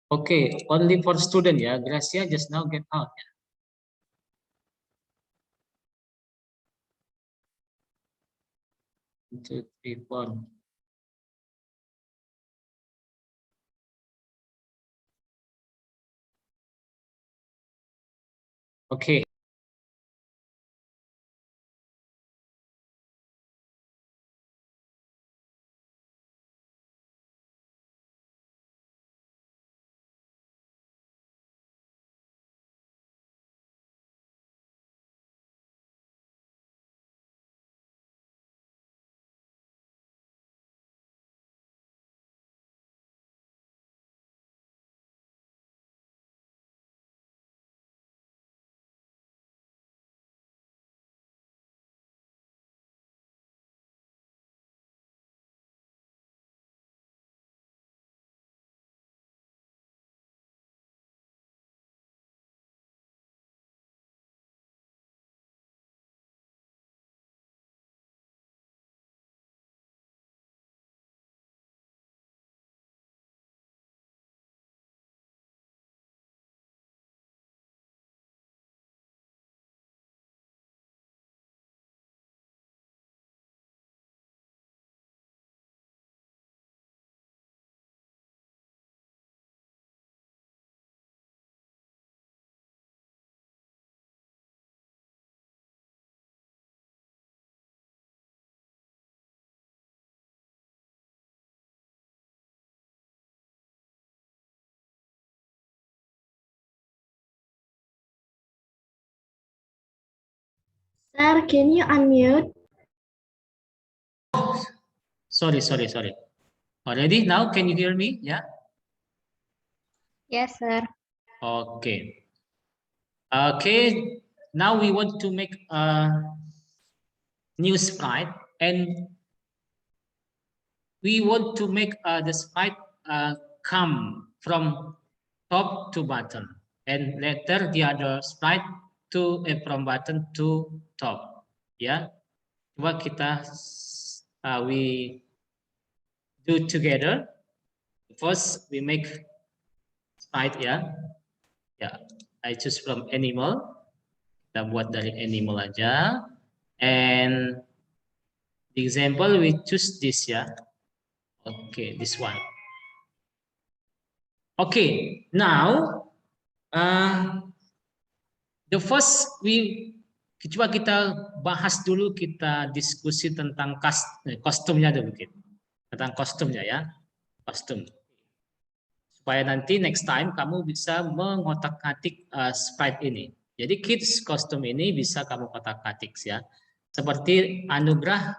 Okay, only for student ya. Gracia just now get out. 1, 2, 3, 4. Okay. Sir, can you unmute? Sorry. Already now, can you hear me? Yeah. Yes, sir. Okay. Okay. Now we want to make a new sprite, and we want to make the sprite come from top to bottom, and later the other sprite to from bottom to top. Ya, coba kita we do together. First we make sprite ya. Ya, I choose from animal. Kita buat dari animal aja. And the example we choose this ya. Okay, this one. Okay, now the first coba kita bahas dulu, kita diskusi tentang kostumnya dulu, tentang kostumnya ya, kostum. Supaya nanti next time kamu bisa mengotak-atik sprite ini. Jadi kids kostum ini bisa kamu kotak-atik ya. Seperti Anugrah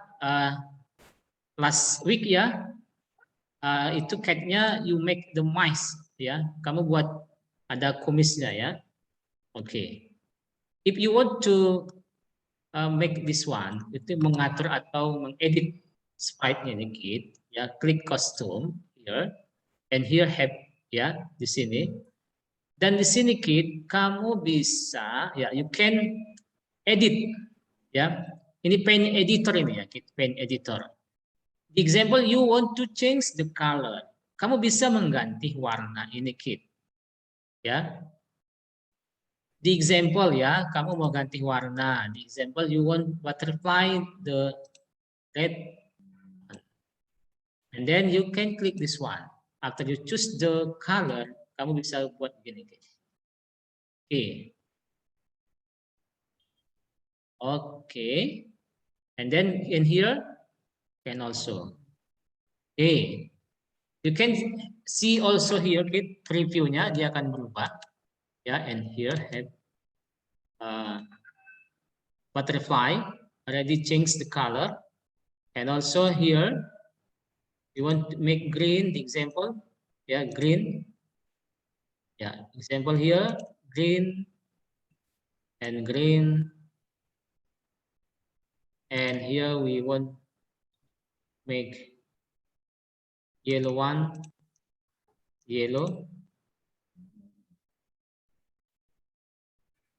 last week ya, itu catnya you make the mice ya. Kamu buat ada kumisnya ya. Oke. If you want to make this one, itu mengatur atau mengedit sprite-nya nih kid ya, klik costume here and here have ya di sini. Dan di sini kid kamu bisa ya, you can edit ya. Ini paint editor ini ya, kid, paint editor. The example you want to change the color. Kamu bisa mengganti warna ini kid. Ya. The example ya, kamu mau ganti warna. The example you want butterfly the red. And then you can click this one. After you choose the color, kamu bisa buat begini. Oke. Okay. And then in here can also. Okay. You can see also here previewnya dia akan berubah. Ya, and here have butterfly already changed the color. And also here you want to make green, the example. Yeah, green. Yeah, example here, green and green. And here we want make yellow one, yellow.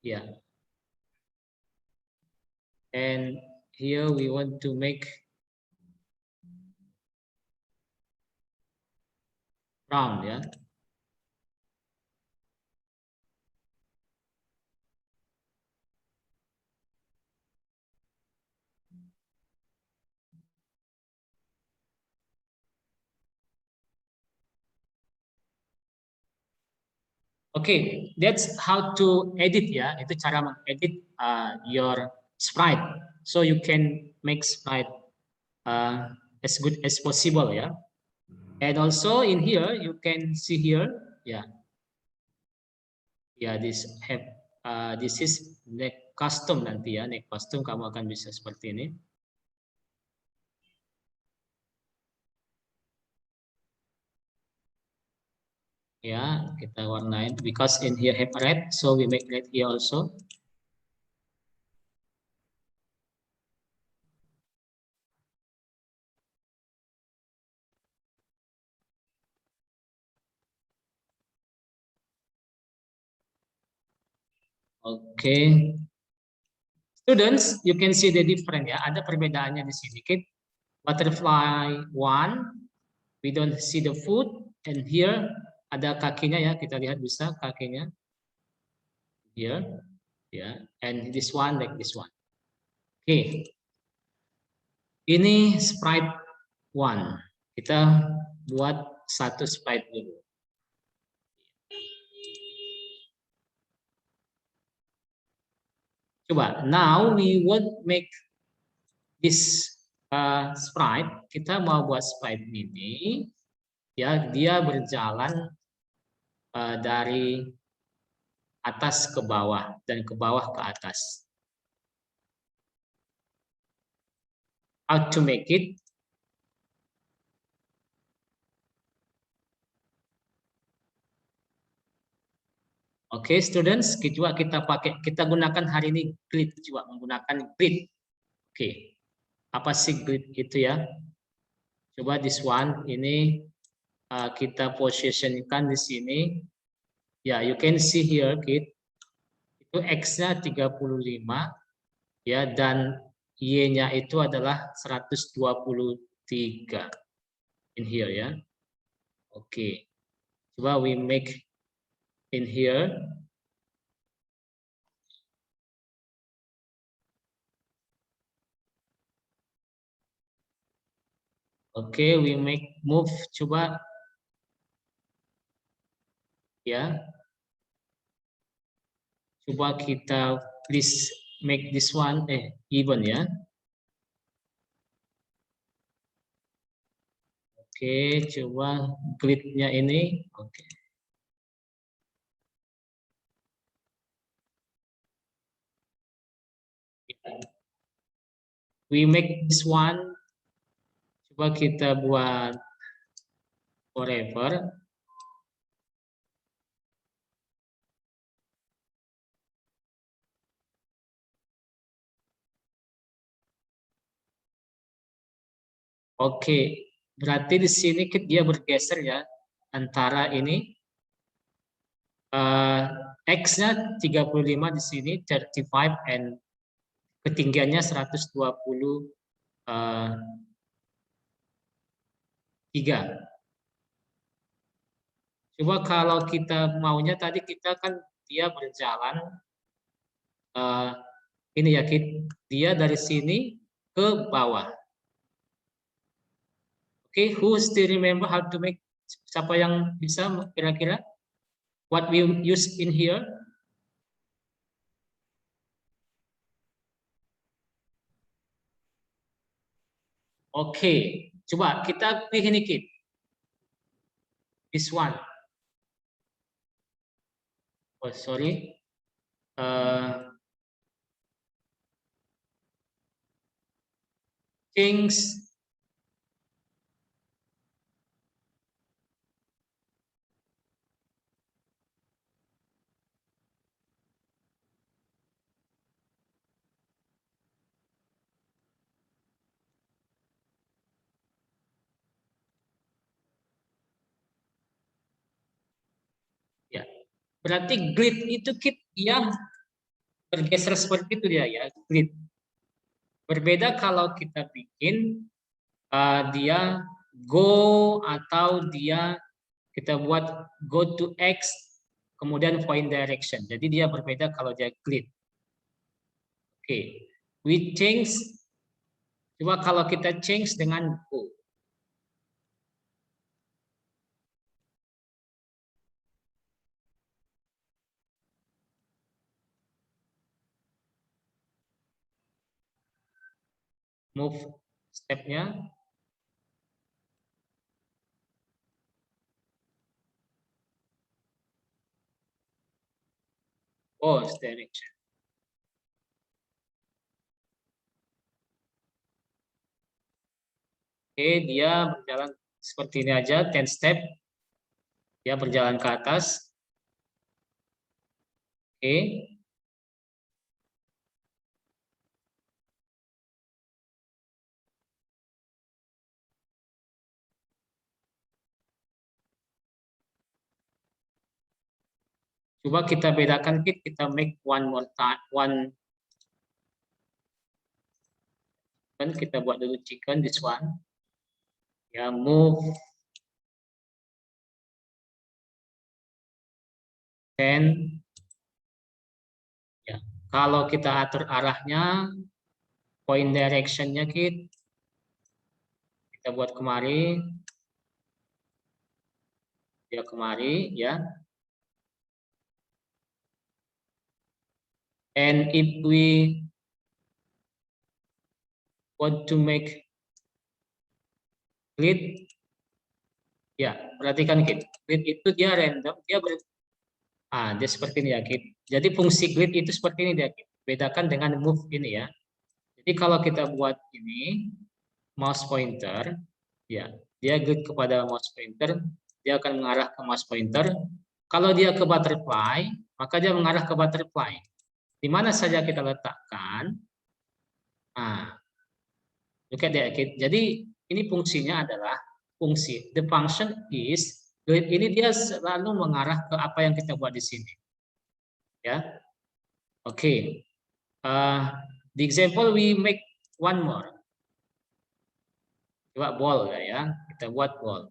Yeah. And here we want to make brown, yeah. Okay, that's how to edit ya. Itu cara mengedit your sprite. So you can make sprite as good as possible ya. And also in here you can see here ya. Ya this is next custom nanti ya. Next custom kamu akan bisa seperti ini. Ya, kita warnain because in here have red, so we make red here also. Okay. Students, you can see the difference ya. Ada perbedaannya di sini. Butterfly one, we don't see the foot, and here ada kakinya ya. Kita lihat bisa kakinya. Here, ya. And this one like this one. Oke. Ini sprite one. Kita buat satu sprite dulu. Coba, now we want make this sprite. Kita mau buat sprite ini, ya dia berjalan dari atas ke bawah dan ke bawah ke atas. How to make it? Oke, students, kita gunakan hari ini grid, coba menggunakan grid. Oke, apa sih grid itu ya? Coba this one ini kita positionkan di sini. Ya, you can see here, kid. Itu X-nya 35 ya, dan Y-nya itu adalah 123 in here ya. Oke. Coba we make in here. Oke, we make move, coba ya. Coba kita please make this one even ya. Oke, coba gridnya ini. Oke. We make this one. Coba kita buat forever. Oke, berarti di sini dia bergeser ya antara ini X-nya 35 di sini 35 and ketinggiannya 123. Coba kalau kita maunya tadi kita kan dia berjalan ini ya dia dari sini ke bawah. Oke, who still remember how to make? Siapa yang bisa kira-kira? What we use in here? Oke, coba kita pilih ini kid. This one. Oh sorry. Change. Ya, berarti grid itu kit dia bergeser seperti itu dia ya grid. Berbeda kalau kita bikin dia go atau dia kita buat go to X kemudian point direction. Jadi dia berbeda kalau dia grid. Oke, we change. Coba kalau kita change dengan go. move stepnya. Oh, direction. Oke, dia berjalan seperti ini aja, 10 step. Dia berjalan ke atas. Oke. Coba kita bedakan, kita make one more time, kan kita buat dulu chicken, this one. Ya, move 10. Ya, kalau kita atur arahnya, point directionnya kita buat kemari, dia kemari, ya. And if we want to make grid, ya perhatikan grid itu dia random, dia seperti ini ya Kit. Jadi fungsi grid itu seperti ini dia Kit. Bedakan dengan move ini ya. Jadi kalau kita buat ini mouse pointer, ya dia grid kepada mouse pointer, dia akan mengarah ke mouse pointer. Kalau dia ke butterfly, maka dia mengarah ke butterfly. Di mana saja kita letakkan. Nah, look at that, Kit. Jadi ini fungsinya adalah fungsi. The function is grid ini dia selalu mengarah ke apa yang kita buat di sini. Ya, oke. The example we make one more. Coba ball ya, kita buat ball.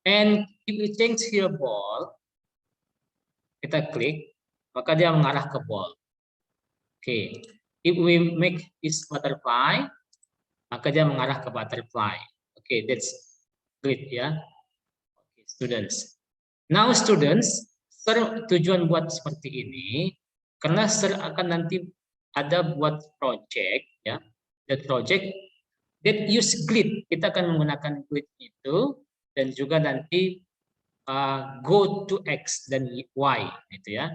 And if we change here ball, kita klik, maka dia mengarah ke ball. Oke. If we make this butterfly, maka dia mengarah ke butterfly. Oke, that's great ya. Oke, students. Now students, tujuan buat seperti ini karena akan nanti ada buat project ya. That project that use grid, kita akan menggunakan grid itu dan juga nanti go to X dan Y gitu ya.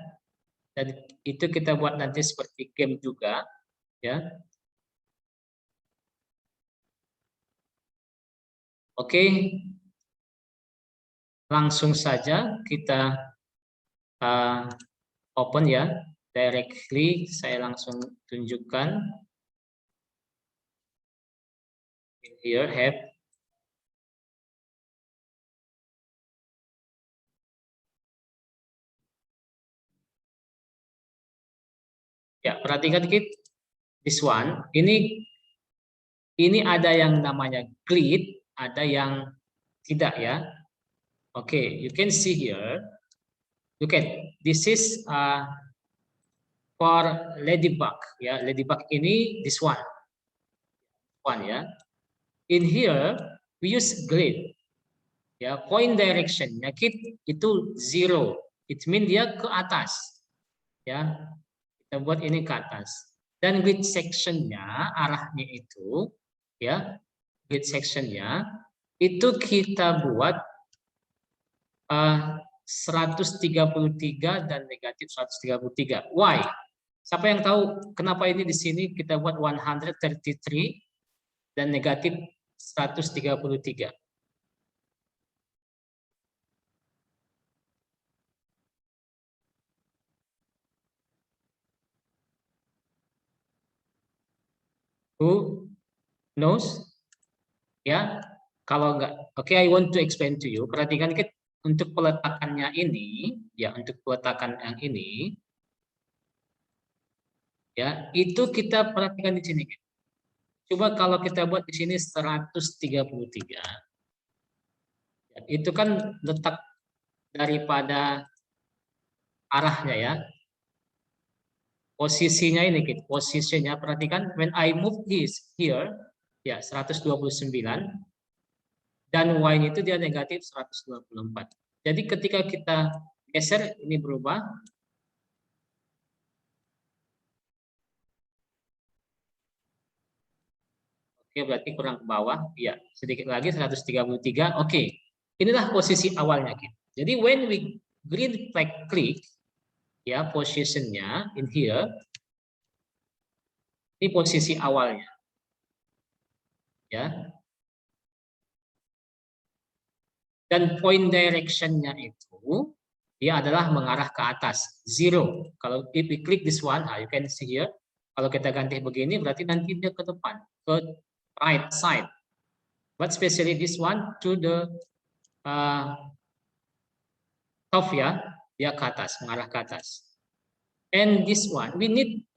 Dan itu kita buat nanti seperti game juga ya. Oke. Langsung saja kita open ya. Directly saya langsung tunjukkan. Here have ya, perhatikan this one. Ini ada yang namanya grid, ada yang tidak ya. Oke, you can see here. Look at this is for ladybug ya. Ladybug ini this one ya. In here we use grid ya. Point directionnya itu 0. It mean dia ke atas ya. Kita buat ini ke atas. Dan grid sectionnya arahnya itu ya. Grid sectionnya itu kita buat 133 dan negatif 133. Why? Siapa yang tahu kenapa ini di sini kita buat 133 dan negatif 133? Who knows? Ya, kalau enggak, oke, I want to explain to you. Perhatikan untuk peletakannya ini, ya, untuk peletakan yang ini, ya, itu kita perhatikan di sini. Coba kalau kita buat di sini 133, ya, itu kan letak daripada arahnya ya. Posisinya ini, posisinya perhatikan when I move this here, ya 129 dan Y itu dia negatif 124. Jadi ketika kita geser ini berubah. Oke, berarti kurang ke bawah. Ya, sedikit lagi 133. Oke. Inilah posisi awalnya kita. Jadi when we green flag click, ya positionnya in here, ini posisi awalnya, ya. Dan point directionnya itu dia adalah mengarah ke atas, 0. Kalau if we click this one, you can see here. Kalau kita ganti begini, berarti nanti dia ke depan, ke right side. But especially this one to the top, ya, dia ke atas, mengarah ke atas. And this one, we need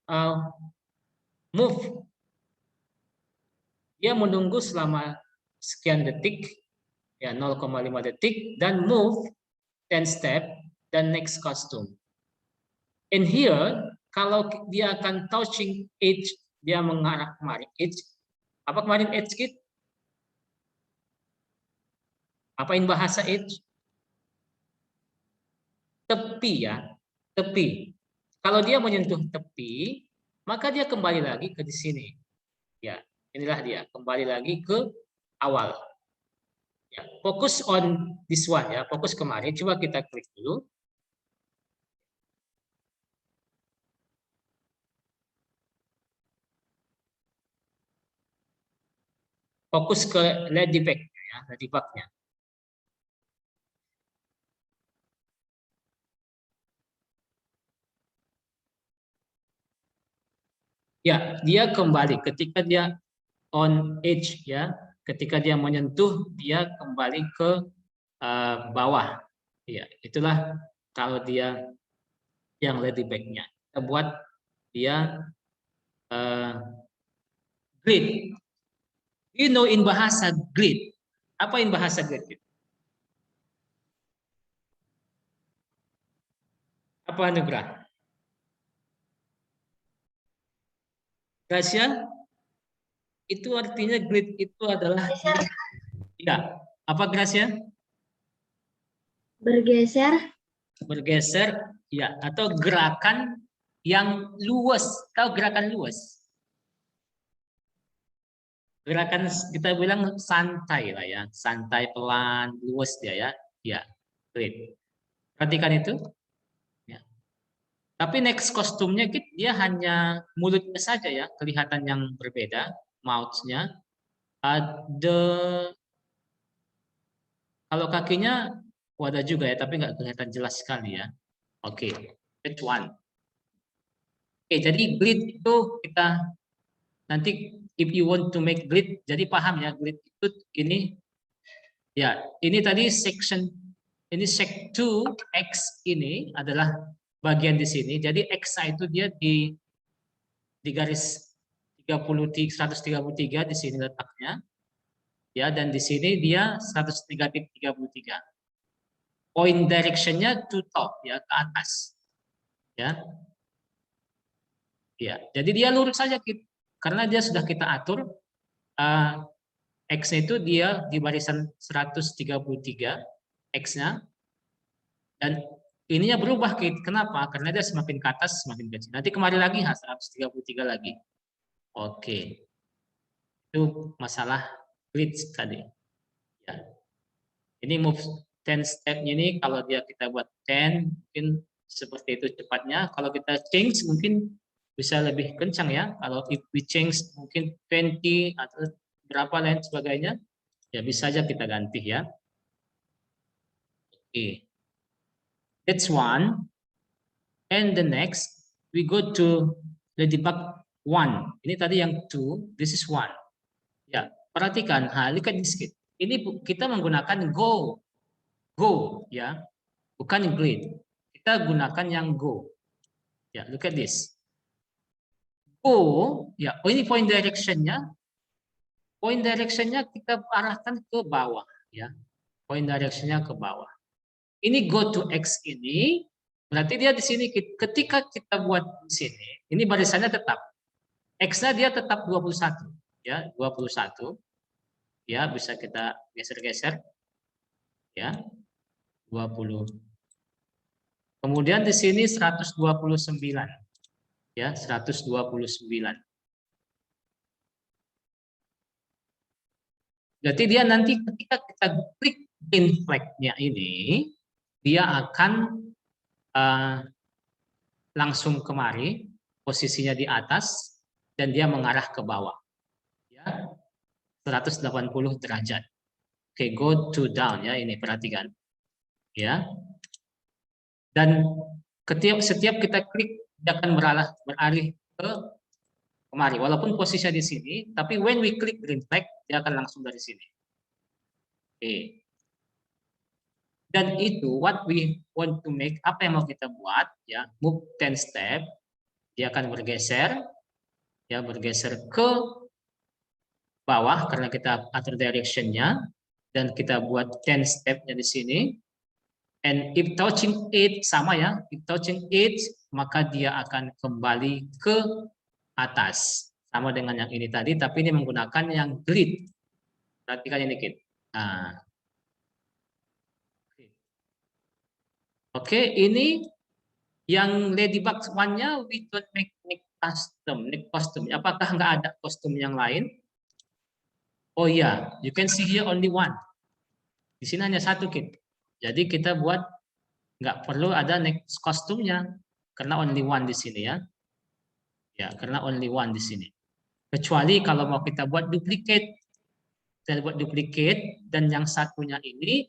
move. Dia menunggu selama sekian detik, ya 0,5 detik, dan move 10 step, dan next costume. In here, kalau dia akan touching edge, dia mengarah kemarin edge. Apa kemarin edge kit? Apain bahasa edge? Tepi, ya, tepi. Kalau dia menyentuh tepi, maka dia kembali lagi ke di sini. Ya, inilah dia, kembali lagi ke awal. Ya, fokus on this one, ya, fokus kemarin. Coba kita klik dulu. Fokus ke ladybug, ya, ladybugnya. Ya, dia kembali ketika dia on edge, ya, ketika dia menyentuh, dia kembali ke bawah. Ya, itulah kalau dia yang ladybug-nya. Kita buat dia grid. You know in bahasa grid. Apa in bahasa grid? Apa Nugrah? Gracia? Itu artinya grid itu adalah ya. Apa Gracia? Bergeser. Bergeser, ya, atau gerakan yang luas. Tahu gerakan luas? Gerakan kita bilang santai lah, ya, santai, pelan, luas dia, ya. Ya, great. Perhatikan itu. Ya. Tapi next kostumnya dia hanya mulutnya saja, ya, kelihatan yang berbeda, mouth-nya. Ada kalau kakinya ada juga, ya, tapi nggak kelihatan jelas sekali, ya. Oke, that's one. Oke, jadi grid itu kita nanti if you want to make grid, jadi paham, ya, grid itu ini, ya, ini tadi section ini sec 2 X ini adalah bagian di sini. Jadi X itu dia di garis 133 di sini letaknya. Ya, dan di sini dia 103.33. Point directionnya to top, ya, ke atas. Ya. Ya, jadi dia lurus saja, karena dia sudah kita atur X itu dia di barisan 133 X-nya, dan ininya berubah, kenapa? Karena dia semakin ke atas semakin kecil. Nanti kembali lagi 133 lagi. Oke. Itu masalah glitch tadi. Ya. Ini move 10 step ini kalau kita buat 10 mungkin seperti itu cepatnya. Kalau kita change mungkin bisa lebih kencang, ya. Kalau if we change mungkin 20 atau berapa lain sebagainya, ya bisa aja kita ganti, ya. Oke. That's one. And the next we go to the debug 1. Ini tadi yang 2, this is 1. Ya, perhatikan, look at this. Ini kita menggunakan go, ya, bukan grid. Kita gunakan yang go. Ya, look at this. Go, ya, ini point directionnya. Point directionnya kita arahkan ke bawah, ya. Point directionnya ke bawah. Ini go to X ini, berarti dia di sini ketika kita buat di sini, ini barisannya tetap. X-nya dia tetap 21, ya, 21. Ya, bisa kita geser-geser, ya, 20. Kemudian di sini 129, ya, 129. Berarti dia nanti ketika kita klik green flag-nya ini, dia akan langsung kemari, posisinya di atas, dan dia mengarah ke bawah. Ya, 180 derajat. Oke, go to down ya, ini perhatikan. Ya. Dan setiap kita klik, dia akan beralih ke kemari. Walaupun posisinya di sini, tapi when we click green flag, dia akan langsung dari sini. Oke. Dan itu what we want to make, apa yang mau kita buat, ya, move 10 step, dia akan bergeser, ya, bergeser ke bawah karena kita atur directionnya, dan kita buat 10 step-nya di sini. And if touching it, sama ya, if touching it, maka dia akan kembali ke atas. Sama dengan yang ini tadi, tapi ini menggunakan yang grid. Perhatikan ini, Kit. Nah. Oke, ini yang Ladybug One-nya, we don't make custom. Apakah nggak ada kostum yang lain? Oh iya, you can see here only one. Di sini hanya satu, Kit. Jadi kita buat nggak perlu ada next kostumnya karena only one di sini ya. Ya, karena only one di sini. Kecuali kalau mau kita buat duplicate. Kita buat duplicate dan yang satunya ini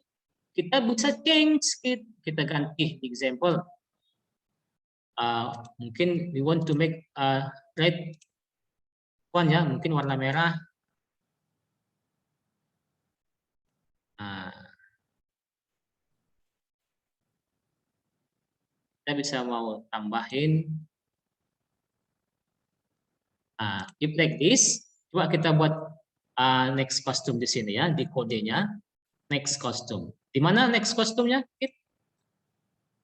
kita bisa change, kita ganti. Example, mungkin we want to make red one ya, mungkin warna merah. Nah, kita bisa mau tambahin. If like this, coba kita buat next costume di sini ya, di kodenya next costume. Di mana next costume-nya?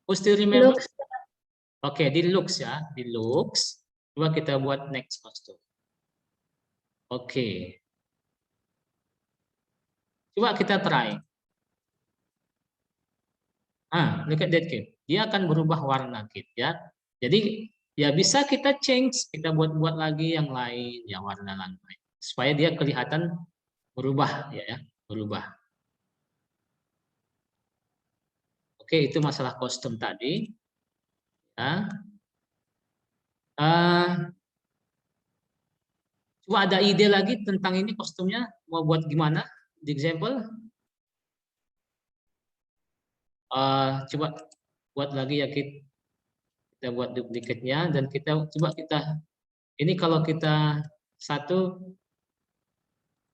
Who still remember? Looks. Oke, di looks ya, di looks. Coba kita buat next costume. Oke. Coba kita try. Look at that, kid. Dia akan berubah warna, kid ya. Jadi ya bisa kita change, kita buat lagi yang lain, yang warna lain, supaya dia kelihatan berubah ya, berubah. Oke, itu masalah kostum tadi. Ya. Coba ada ide lagi tentang ini kostumnya, mau buat gimana? Di example, coba buat lagi ya, kita buat duplikatnya dan kita coba ini kalau kita satu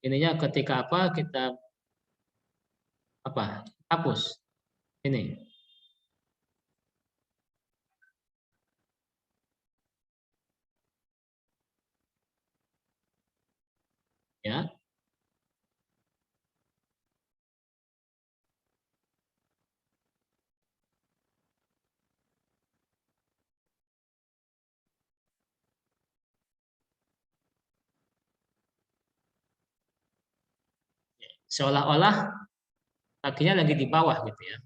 ininya ketika kita hapus ini ya. Seolah-olah kakinya lagi di bawah gitu ya.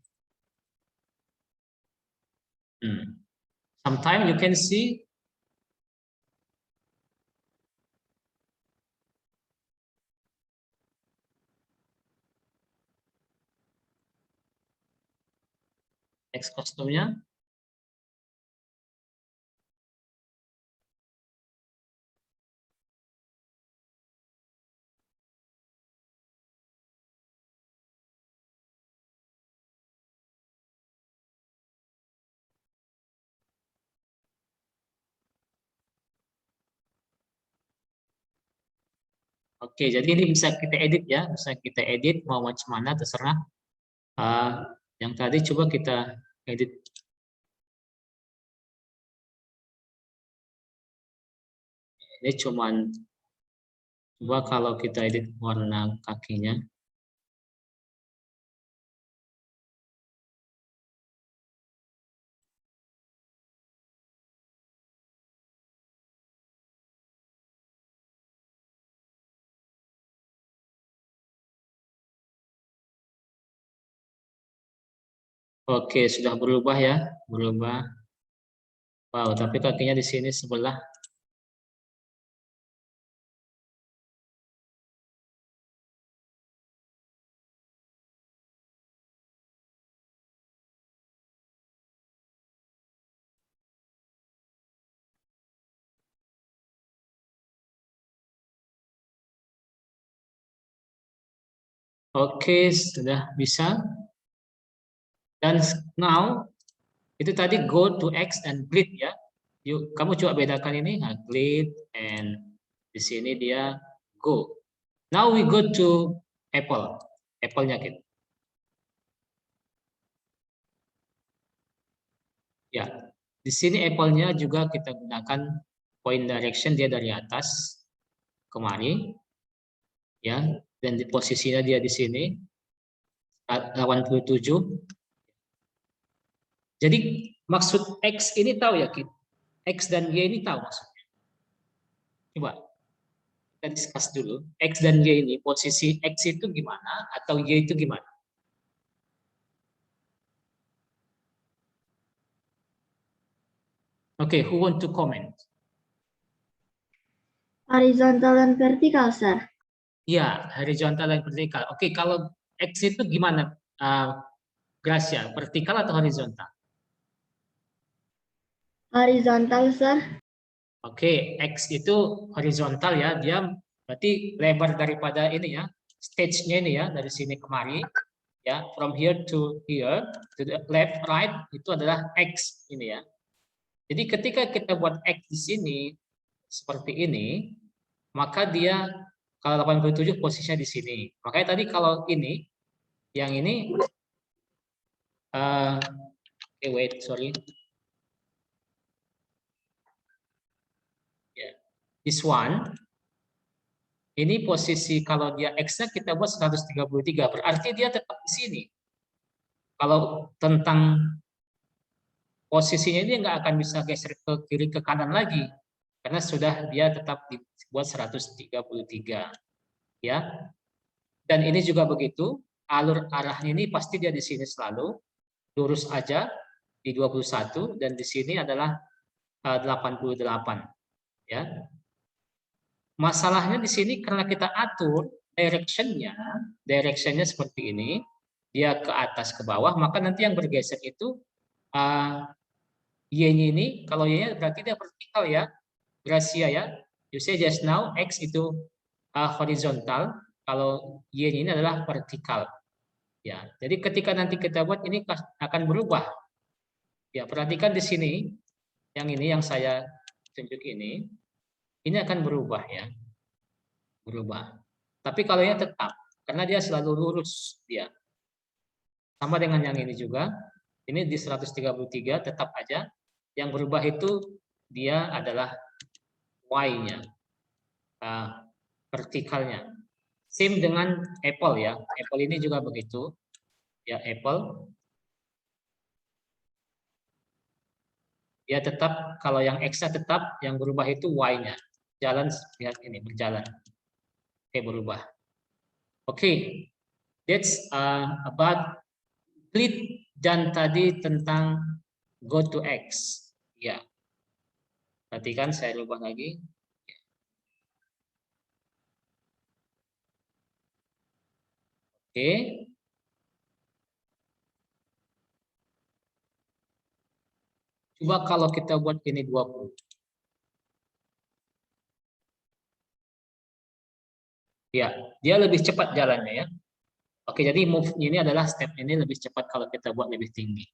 Sometimes you can see next kostumnya. Oke, jadi ini bisa kita edit ya, bisa kita edit mau macam mana terserah. Yang tadi coba kita edit. Ini cuman coba kalau kita edit warna kakinya. Oke, sudah berubah ya, berubah. Wow, tapi kakinya di sini sebelah. Oke, sudah bisa. Dan now itu tadi go to X dan grid ya. Yuk, kamu coba bedakan ini, nah, grid and di sini dia go. Now we go to Apple. Apple-nya gitu. Ya, di sini Apple-nya juga kita gunakan point direction dia dari atas kemari, ya, dan di posisinya dia di sini 87. Jadi maksud X ini tahu ya, Kit? X dan Y ini tahu maksudnya. Coba kita discuss dulu. X dan Y ini posisi X itu gimana atau Y itu gimana? Oke, who want to comment? Horizontal dan vertikal, Sir. Ya, horizontal dan vertikal. Oke, kalau X itu gimana, Gracia? Vertikal atau horizontal? Horizontal, Sir. Oke, X itu horizontal ya, dia berarti lebar daripada ini ya, stage-nya ini ya, dari sini kemari, ya, from here to here, to the left, right, itu adalah X ini ya. Jadi ketika kita buat X di sini, seperti ini, maka dia, kalau 87 posisinya di sini. Makanya tadi kalau ini, yang ini, wait, sorry. Yeah. This one, ini posisi kalau dia X-nya kita buat 133, berarti dia tetap di sini. Kalau tentang posisinya dia nggak akan bisa geser ke kiri ke kanan lagi, karena sudah dia tetap dibuat 133, ya. Dan ini juga begitu, alur arahnya ini pasti dia di sini selalu lurus aja di 21 dan di sini adalah 88, ya. Masalahnya di sini karena kita atur directionnya seperti ini, dia ke atas ke bawah, maka nanti yang bergeser itu y-nya ini, kalau y-nya berarti dia vertikal ya, Gracia ya. You say just now x itu horizontal, kalau y-nya ini adalah vertikal. Ya, jadi ketika nanti kita buat ini akan berubah. Ya, perhatikan di sini, yang saya tunjuk ini akan berubah ya, berubah. Tapi kalau yang tetap, karena dia selalu lurus dia. Sama dengan yang ini juga, ini di 133 tetap aja. Yang berubah itu dia adalah Y-nya, vertikalnya. Same dengan Apple ya. Apple ini juga begitu. Ya, Apple. Ya tetap, kalau yang X-nya tetap, yang berubah itu Y-nya. Jalan, lihat ini, berjalan. Oke, berubah. Oke, that's about split dan tadi tentang go to X. Ya, perhatikan saya ubah lagi. Oke. Coba kalau kita buat ini 20. Ya, dia lebih cepat jalannya ya. Oke, jadi move ini adalah step ini lebih cepat kalau kita buat lebih tinggi.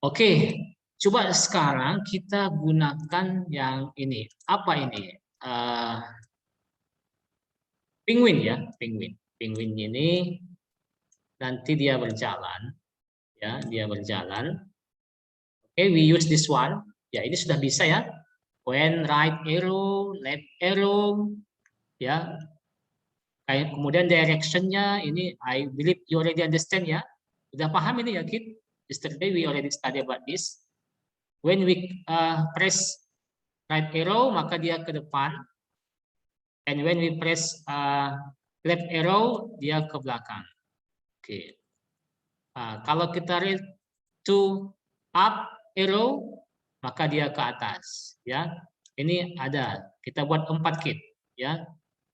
Oke, coba sekarang kita gunakan yang ini. Apa ini? Penguin ya, penguin. Penguin ini nanti dia berjalan, ya, dia berjalan. Oke, we use this one. Ya, ini sudah bisa ya. When right arrow, left arrow, ya. Kemudian directionnya ini, I believe you already understand ya. Sudah paham ini ya, Kid? Yesterday we already study about this. When we press right arrow, maka dia ke depan. And when we press left arrow, dia ke belakang. Oke. Kalau kita read to up arrow, maka dia ke atas. Ya, ini ada. Kita buat 4 Kid. Ya,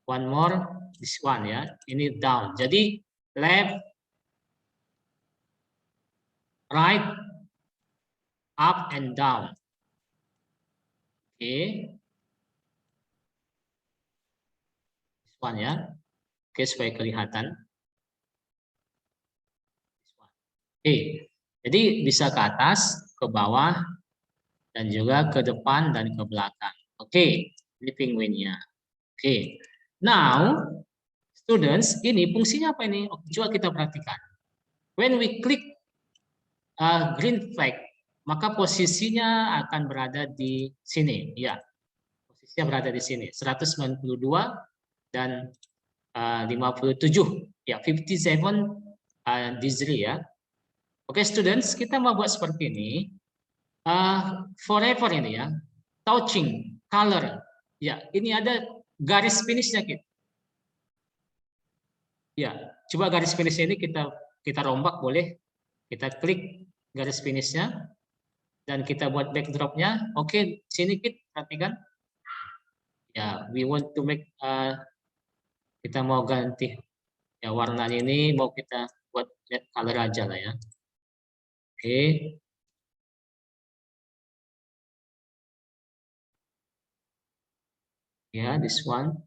one more, this one ya. Ini down. Jadi left, right, up and down. Oke. This one ya. Oke, supaya kelihatan. Oke, jadi bisa ke atas, ke bawah, dan juga ke depan dan ke belakang. Oke, ini penguinnya. Oke, now students, ini fungsinya apa ini? Oke, coba kita perhatikan. When we click green flag, maka posisinya akan berada di sini. Ya, posisinya berada di sini. 192 dan 57. Ya, 57 degree ya. Oke, students, kita mau buat seperti ini. Forever ini ya. Touching, color. Ya, ini ada garis finishnya kita. Ya, coba garis finishnya ini kita rombak boleh. Kita klik garis finishnya dan kita buat backdropnya. Oke, sini kita perhatikan. Ya, we want to make kita mau ganti ya warnanya ini mau kita buat red color aja lah ya. Oke. Ya, this one.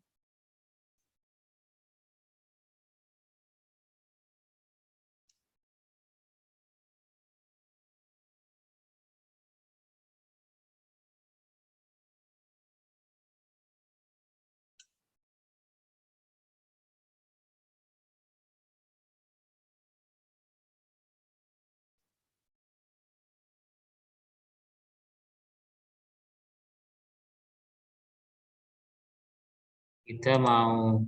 Kita mau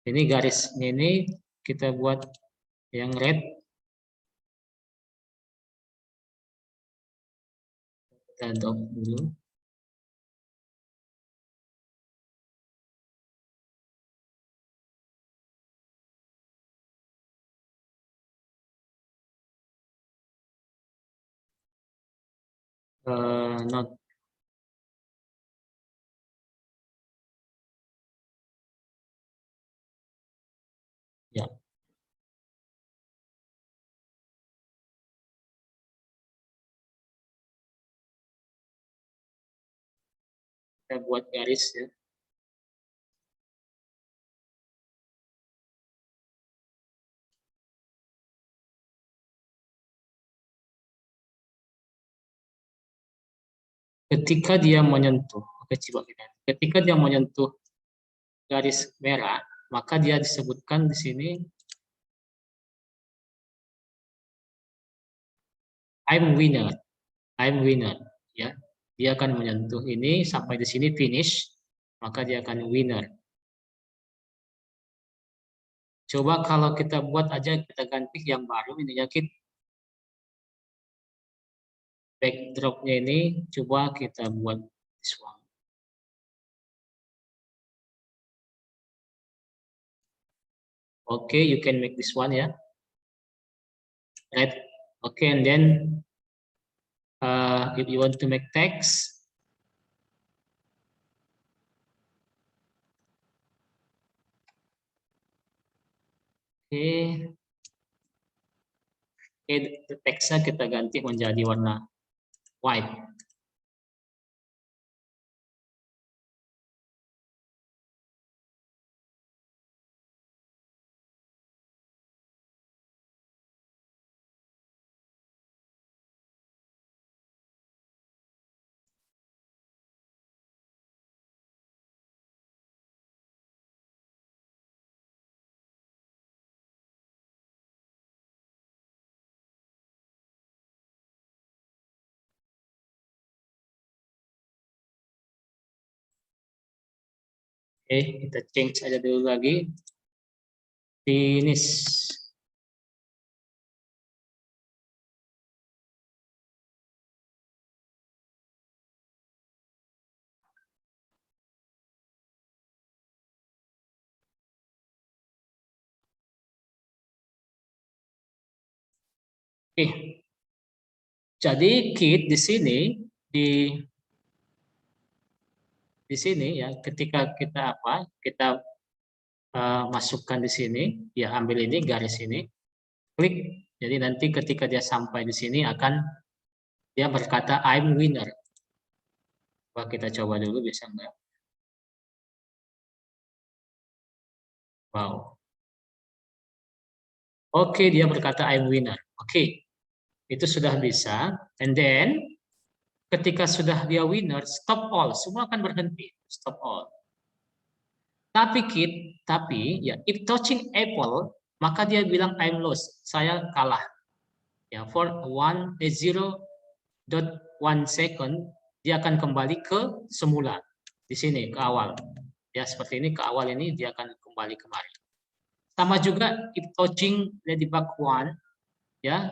ini garisnya ini kita buat yang red. Kita dot dulu. Not ya. Kita buat garis ya. Ketika dia menyentuh, oke coba kita. Ketika dia menyentuh garis merah, maka dia disebutkan di sini I'm winner. I'm winner ya. Dia akan menyentuh ini sampai di sini finish, maka dia akan winner. Coba kalau kita buat aja kita ganti yang baru ini ya kita backdropnya ini coba kita buat this one. Okay, you can make this one ya. Right. Okay, and then if you want to make text, okay, teksnya kita ganti menjadi warna white. Oke, kita change aja dulu lagi. Finish. Oke. Jadi kit di sini di sini ya ketika kita kita masukkan di sini ya ambil ini garis ini klik jadi nanti ketika dia sampai di sini akan dia berkata I'm winner. Coba kita coba dulu bisa enggak. Wow. Oke, dia berkata I'm winner. Oke, itu sudah bisa. And then ketika sudah dia winner, stop all. Semua akan berhenti. Stop all. Tapi ya, if touching apple, maka dia bilang I'm lost. Saya kalah. Ya, for 0.1 second, dia akan kembali ke semula. Di sini, ke awal. Ya, seperti ini, ke awal ini dia akan kembali kemari. Sama juga if touching ladybug 1, ya,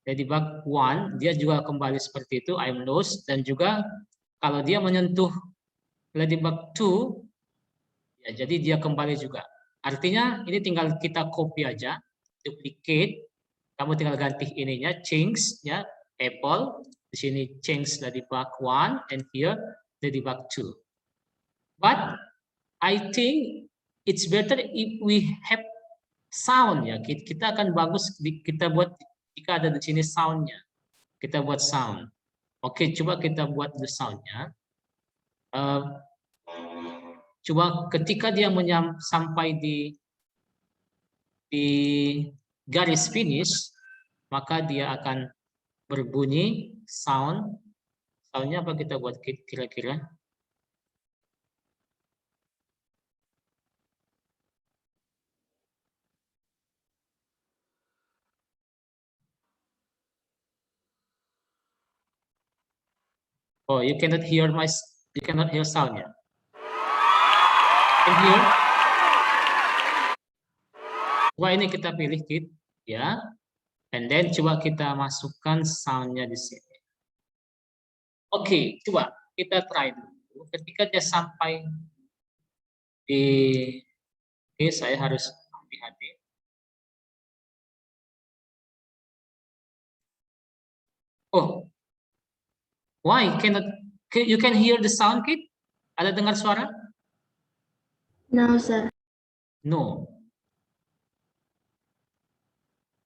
ladybug 1, dia juga kembali seperti itu, I'm lost. Dan juga kalau dia menyentuh ladybug 2, ya, jadi dia kembali juga. Artinya ini tinggal kita copy aja, duplicate. Kamu tinggal ganti ininya, change, ya, apple. Di sini change ladybug 1, and here ladybug 2. But I think it's better if we have sound, ya. Kita akan bagus kita buat jika ada di sini soundnya. Kita buat sound. Oke, coba kita buat the soundnya. Coba ketika dia sampai di garis finish, maka dia akan berbunyi sound. Soundnya apa kita buat kira-kira? Oh, you cannot hear soundnya. Can hear? Coba ini kita pilih kit, ya. And then coba kita masukkan soundnya di sini. Oke, coba kita try dulu. Ketika dia sampai di, oke, saya harus hati-hati. Oh, why cannot? You can hear the sound, kid? Ada dengar suara? No, sir. No.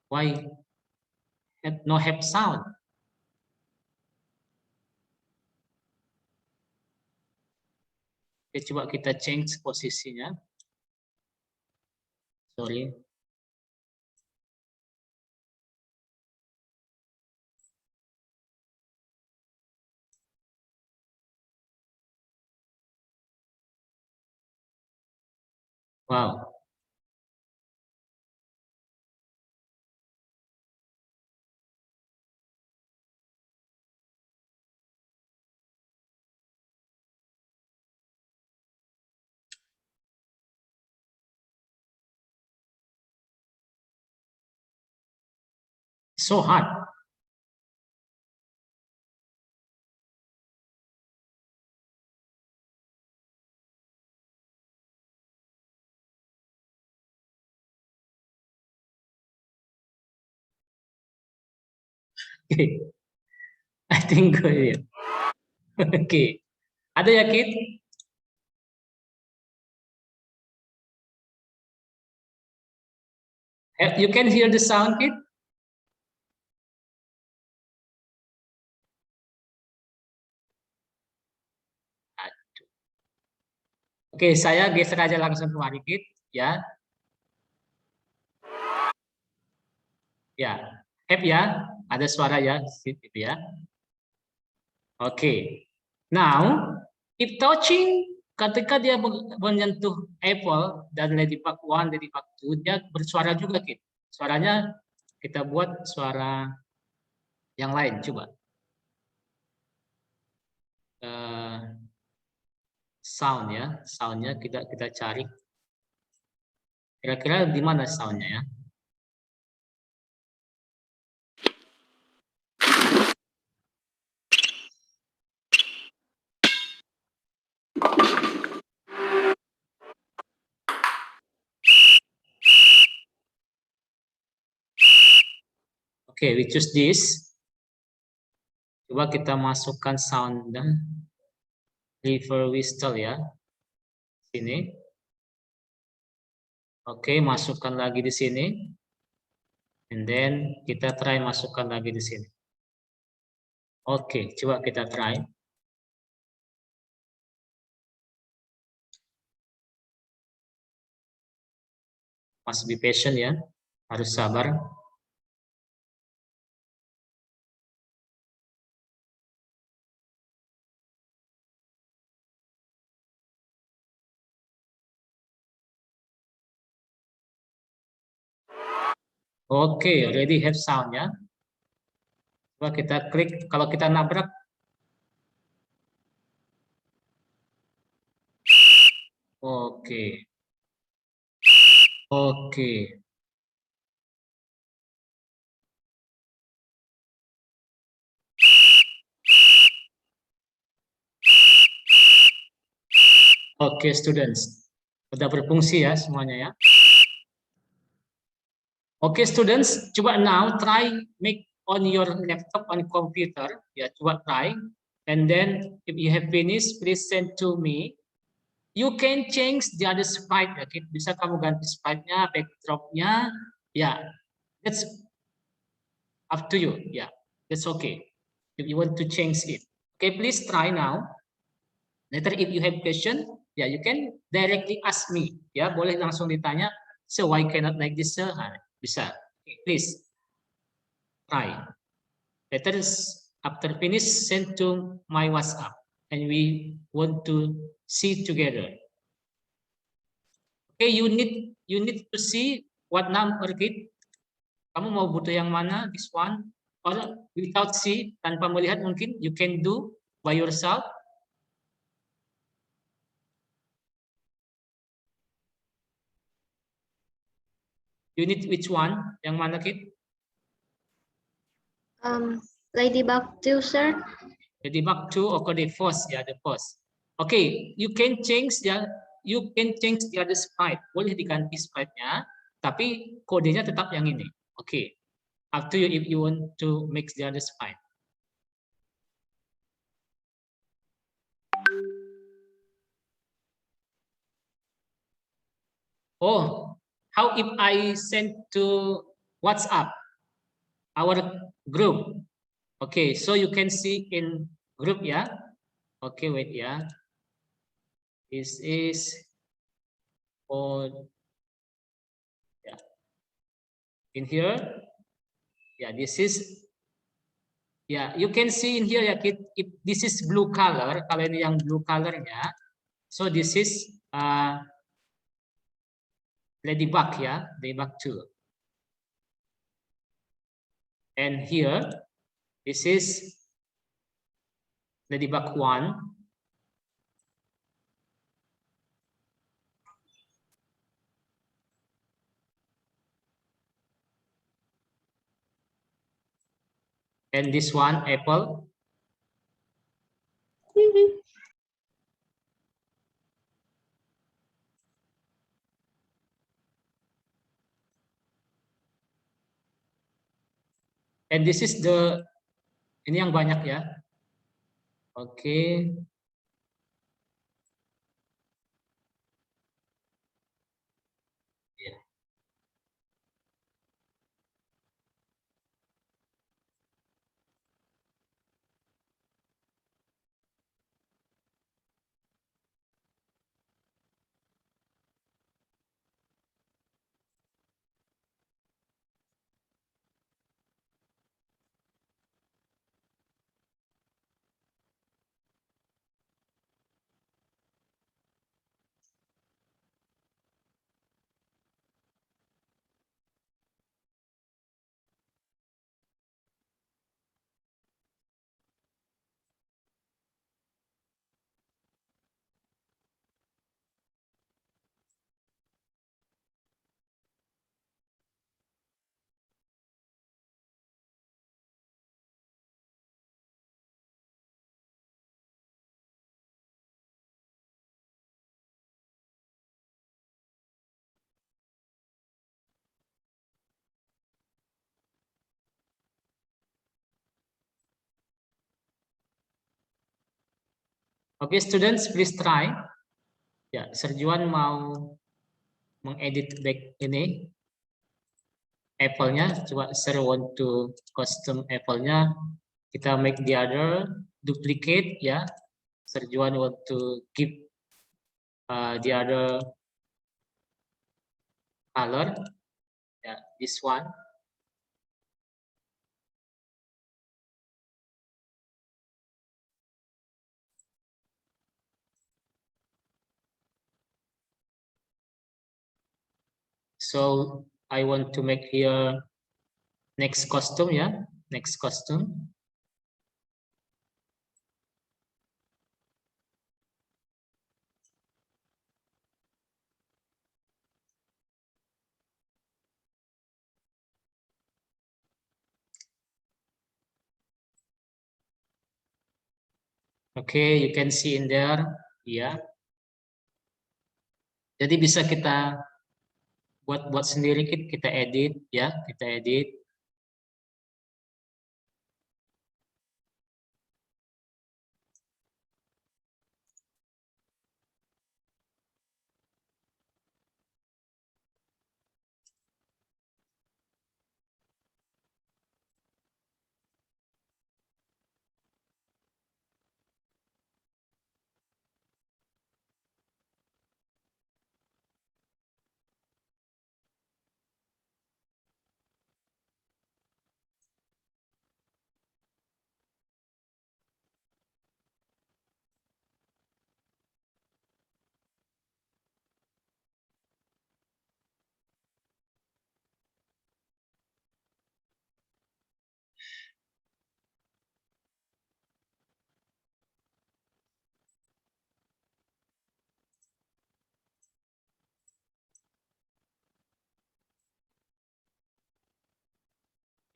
Why no have sound? Oke, coba kita change posisinya. Sorry. Wow. So hard. Okay. I think yeah. Okay. Ada ya, Kit? You can hear the sound, Kit? Oke, saya geser aja langsung ke Kit, ya. Ya, have ya, ada suara ya, gitu ya. Oke. Now, if touching, ketika dia menyentuh apple dan ladybug 1, ladybug 2, dia bersuara juga, Kit. Suaranya kita buat suara yang lain, coba. Sound ya, soundnya kita cari. Kira-kira di mana soundnya ya? Oke, we choose this. Coba kita masukkan sound dan river whistle ya. Sini. Oke, masukkan lagi di sini. And then kita try masukkan lagi di sini. Oke, coba kita try. Must be patient ya, harus sabar. Oke, already have sound ya. Coba kita klik, kalau kita nabrak. Oke. Oke. Oke, students. Sudah berfungsi ya semuanya ya. Oke, students, coba now try make on your laptop on computer. Ya, coba try. And then if you have finished, please send to me. You can change the other sprite. Ya, bisa kamu ganti sprite-nya, backdrop-nya. Ya, that's up to you. Ya, that's okay. If you want to change it. Okay, please try now. Later if you have question, ya you can directly ask me. Ya, boleh langsung ditanya. So why cannot like this, sir? Bisa. Okay, please try. Later after finish, send to my WhatsApp, and we want to see together. Okay, you need to see what number kid. Kamu mau butuh yang mana? This one or without see, tanpa melihat mungkin you can do by yourself. You need which one? Yang mana kid? Ladybug 2, sir. Ladybug 2 or the first, ya, the first. Okay, you can change ya, you can change the other sprite. Boleh diganti sprite-nya, tapi kodenya tetap yang ini. Okay, up to you if you want to mix the other sprite. Oh, how if I send to WhatsApp, our group? Okay, so you can see in group ya. Okay, wait ya. This is for yeah. In here, yeah, this is yeah. You can see in here ya, if this is blue color, kalau ini yang blue colornya, so this is Ladybug ya, Ladybug 2. And here, this is Ladybug 1. And this one, Apple. And this is the, ini yang banyak ya. Oke. Oke, students, please try. Ya, Serjuan mau mengedit back ini Apple-nya. Coba Sir want to custom Apple-nya. Kita make the other duplicate ya. Serjuan want to keep the other color. Yeah, this one. So I want to make here next costume, yeah, next costume. Okay, you can see in there, ya. Jadi bisa kita buat sendiri, kita edit, ya, kita edit.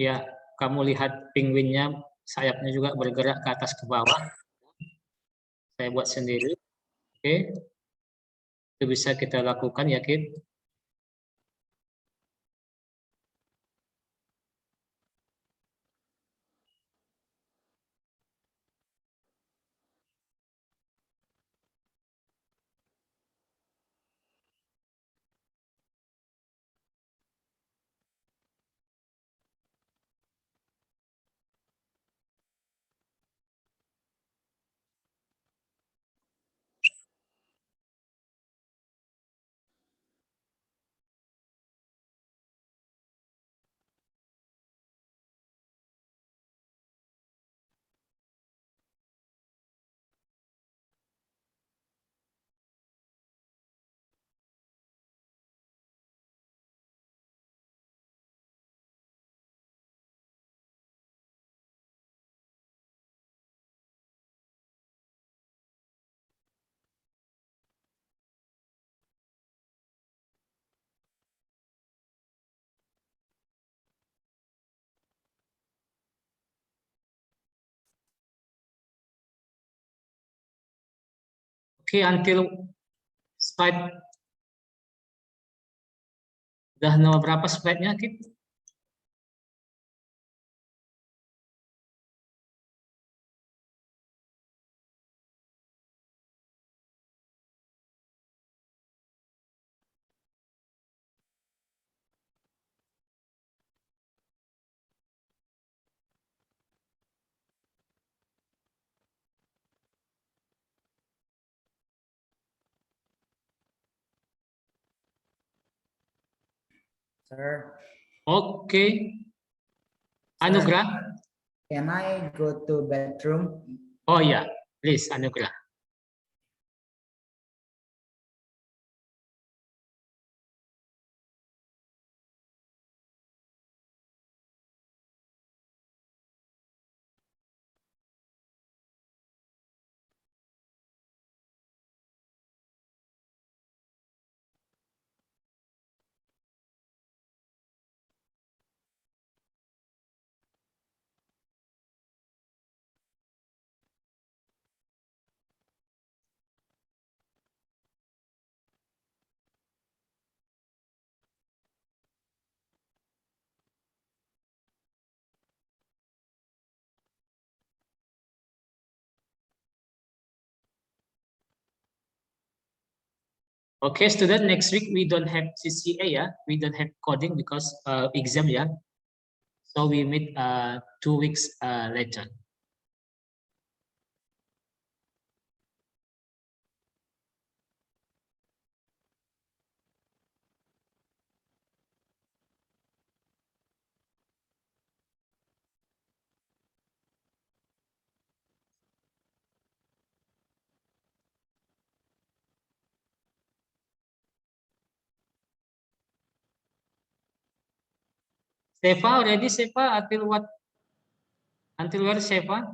Ya, kamu lihat penguinnya, sayapnya juga bergerak ke atas ke bawah. Saya buat sendiri. Oke, itu bisa kita lakukan, ya, Kit. Oke, until slide udah nomor berapa slide-nya, Kit? Sir, Oke, Sir. Anugrah. Can I go to bedroom? Oh ya, please, Anugrah. Okay, student, next week we don't have CCA, yeah. We don't have coding because exam, yeah. So we meet 2 weeks later. Seva already, Seva, until what? Until where, Seva?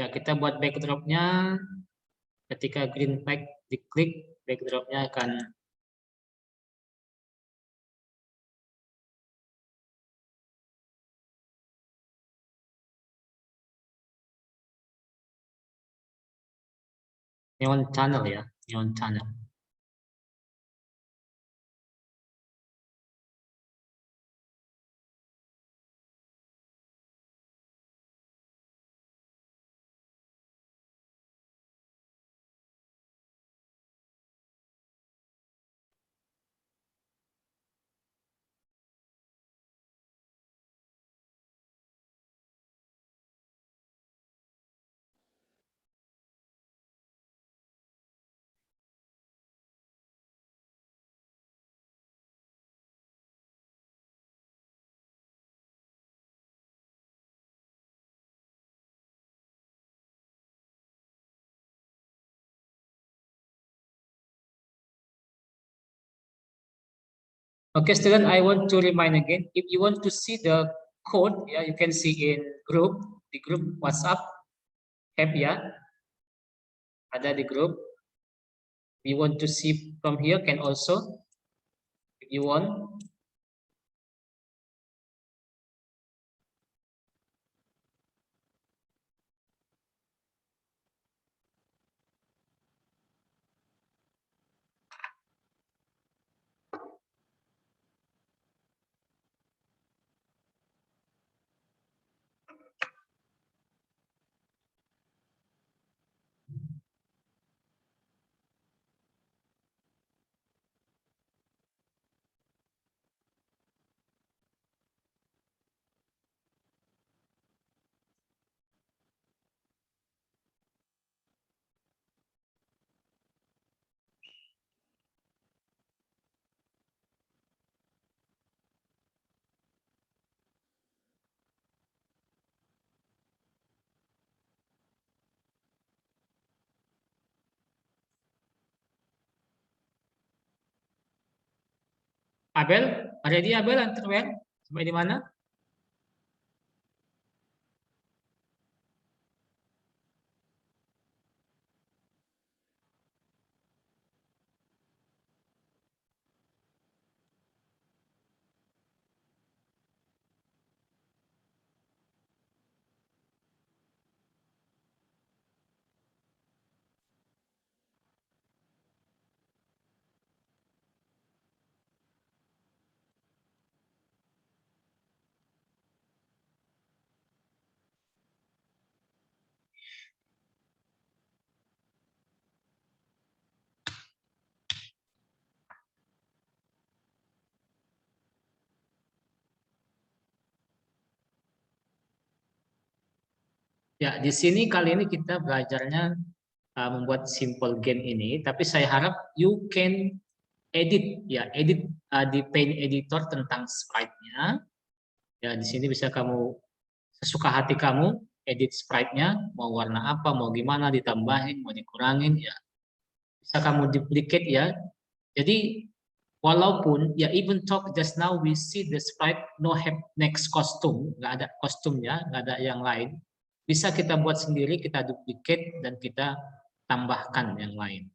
Ya, kita buat backdropnya. Ketika green flag diklik, backdropnya akan neon channel ya, neon channel. Okay, student, I want to remind again, if you want to see the code, yeah, you can see in group, di group WhatsApp, have ya, ada di group. You want to see from here, can also, if you want. Abel, ready Abel, antar well, sampai di mana? Ya, di sini kali ini kita belajarnya membuat simple game ini, tapi saya harap you can edit ya, edit di Paint Editor tentang sprite-nya. Ya, di sini bisa kamu sesuka hati kamu edit sprite-nya, mau warna apa, mau gimana, ditambahin, mau dikurangin ya. Bisa kamu duplicate ya. Jadi walaupun ya even talk just now we see the sprite no have next costume, nggak ada kostumnya, nggak ada yang lain. Bisa kita buat sendiri, kita duplicate dan kita tambahkan yang lain.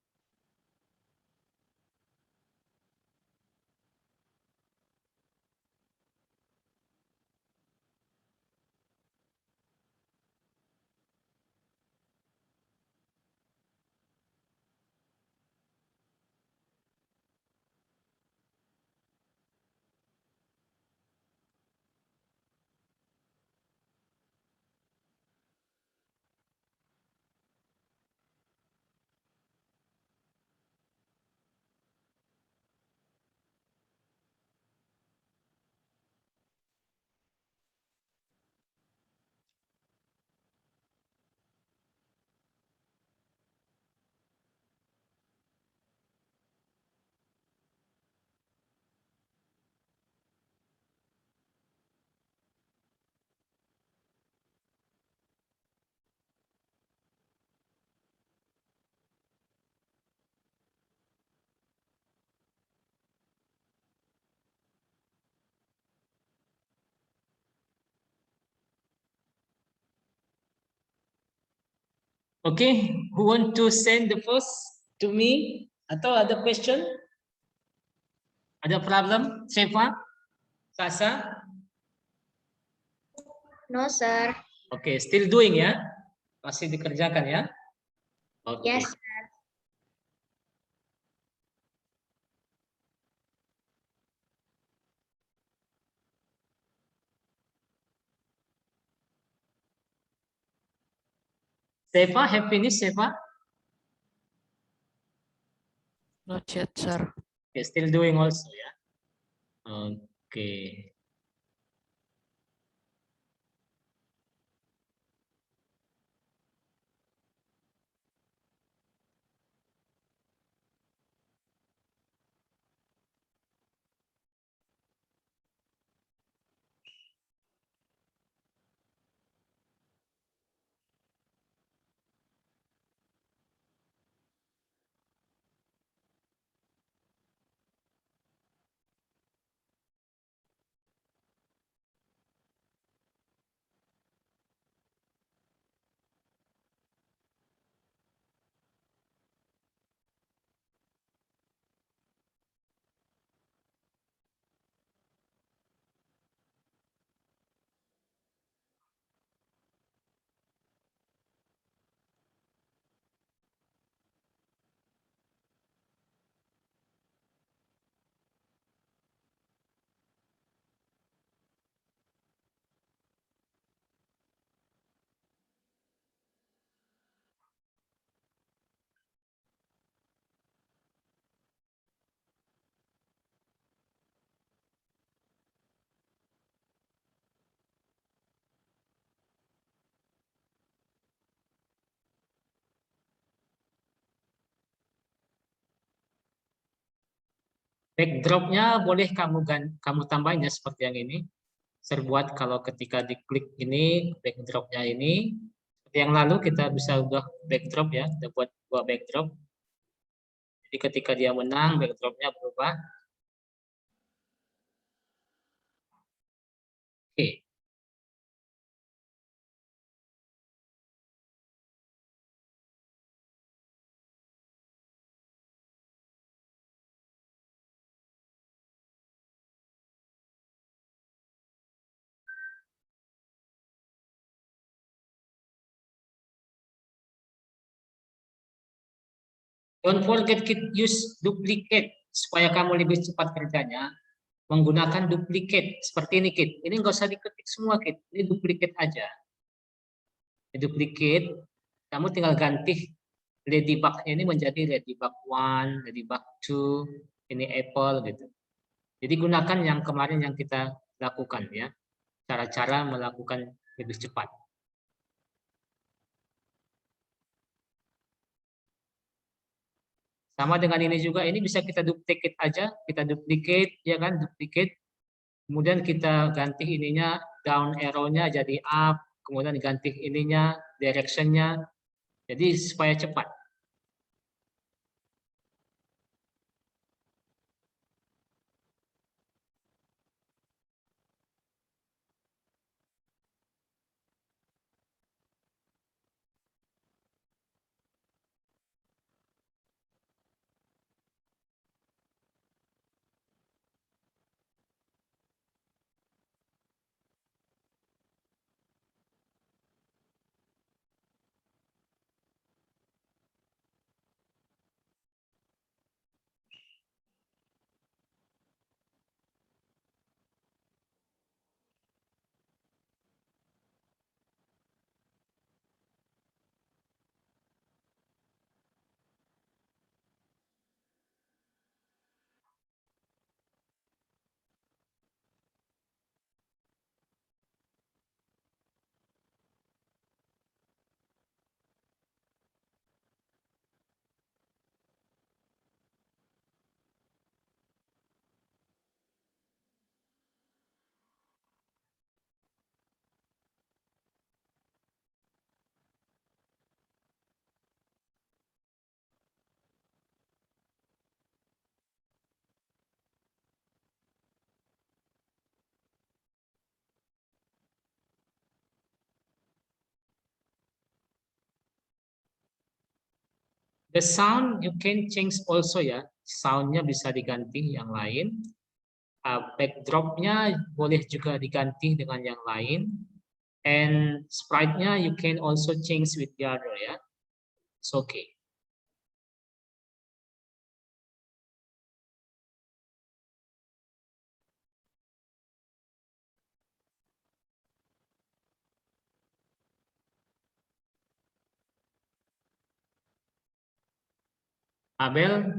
Okay, who want to send the first to me? Atau ada question? Ada problem? Siapa? Sasa? No, sir. Oke, still doing ya? Masih dikerjakan ya? Oke. Yes. Seva, have finished Seva? Not yet, sir. Okay, still doing also ya? Oke. Backdropnya boleh kamu tambahin ya seperti yang ini. Serbuat kalau ketika diklik ini backdropnya ini seperti yang lalu kita bisa ubah backdrop ya, kita buat dua backdrop. Jadi ketika dia menang backdropnya berubah. Oke. Don't forget use duplicate supaya kamu lebih cepat kerjanya. Menggunakan duplicate seperti ini Kit. Ini nggak usah diketik semua Kit. Ini duplicate aja. Ini duplicate. Kamu tinggal ganti ladybug ini menjadi ladybug 1, ladybug 2, ini apple gitu. Jadi gunakan yang kemarin yang kita lakukan ya. Cara-cara melakukan lebih cepat. Sama dengan ini juga, ini bisa kita duplicate aja, kita duplicate ya kan, duplicate. Kemudian kita ganti ininya down arrow-nya jadi up, kemudian ganti ininya direction-nya. Jadi supaya cepat. The sound you can change also ya. Soundnya bisa diganti yang lain. Backdropnya boleh juga diganti dengan yang lain. And sprite-nya you can also change with the other ya. It's okay. Abel,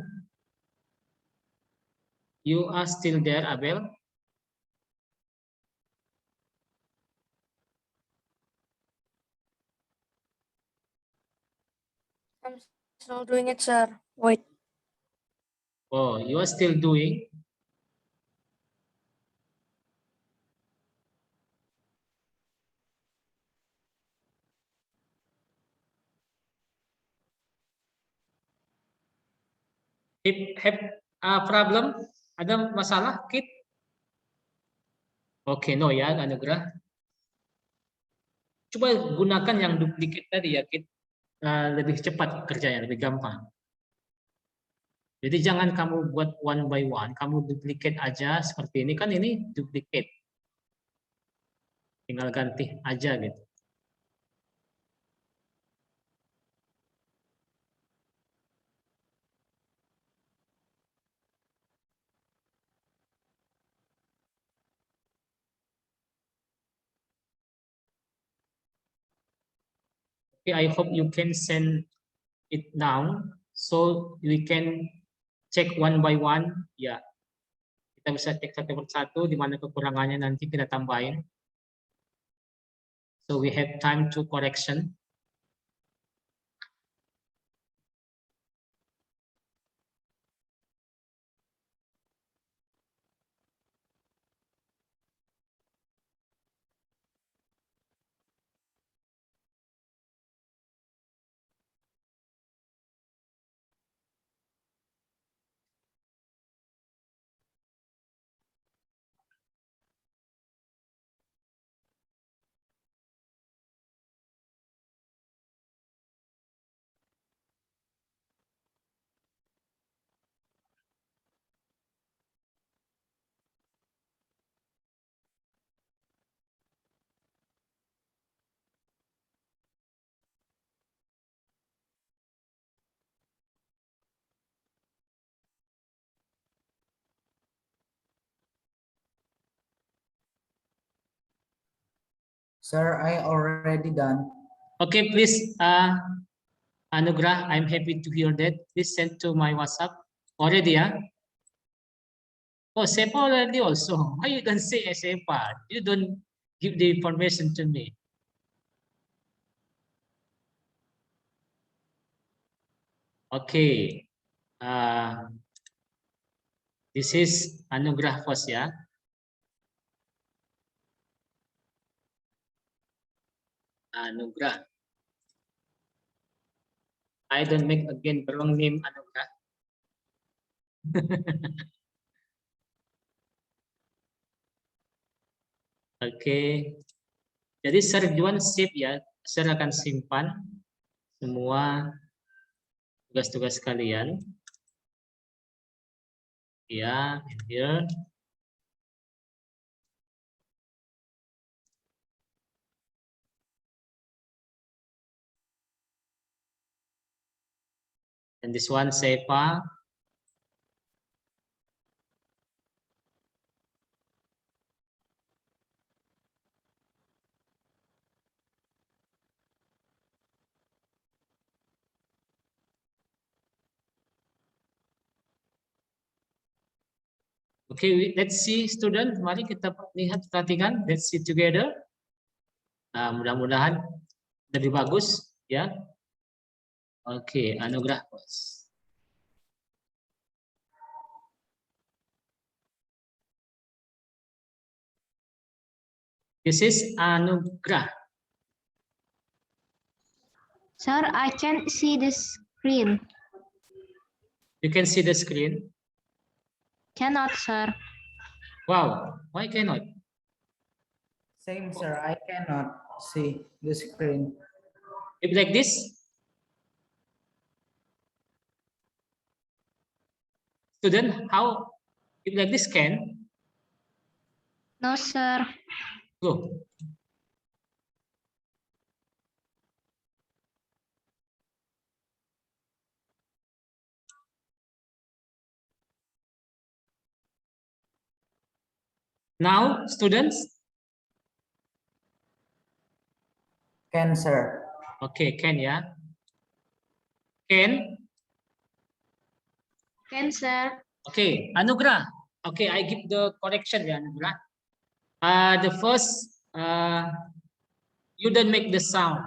you are still there, Abel? I'm still doing it, sir. Wait. Oh, you are still doing? Have a problem? Ada masalah, Kit? Oke, no ya, Anugrah. Coba gunakan yang duplicate tadi ya, Kit. Lebih cepat kerjanya, lebih gampang. Jadi jangan kamu buat one by one, kamu duplicate aja seperti ini. Kan ini duplicate. Tinggal ganti aja gitu. Okay, I hope you can send it down so we can check one by one. Ya, kita bisa cek satu persatu di mana kekurangannya nanti kita tambahin. So we have time to correction. Sir, I already done. Okay, please, Anugrah, I'm happy to hear that. Please send to my WhatsApp. Already, yeah? Oh, Sepa already also. Why you don't say Sepa? You don't give the information to me. Okay. This is Anugrah first, ya. Anugrah. I don't make again wrong name Anugrah. Oke. Jadi Sir Juan sip ya. Sir akan simpan semua tugas-tugas kalian. Ya, here. And this one Sepa. Okay, let's see student. Mari kita lihat, perhatikan. Let's see together. Mudah-mudahan lebih bagus ya. Oke, Anugrah bos. This is Anugrah. Sir, I can't see the screen. You can see the screen. Cannot, sir. Wow, why cannot? Same, sir. I cannot see the screen. If like this, Student, how if like this can? No, sir. Go. Now, students, Can, sir. okay, can ya? Can. Can, sir. Okay, Anugrah. Okay, I give the correction ya, Anugrah. The first, you don't make the sound.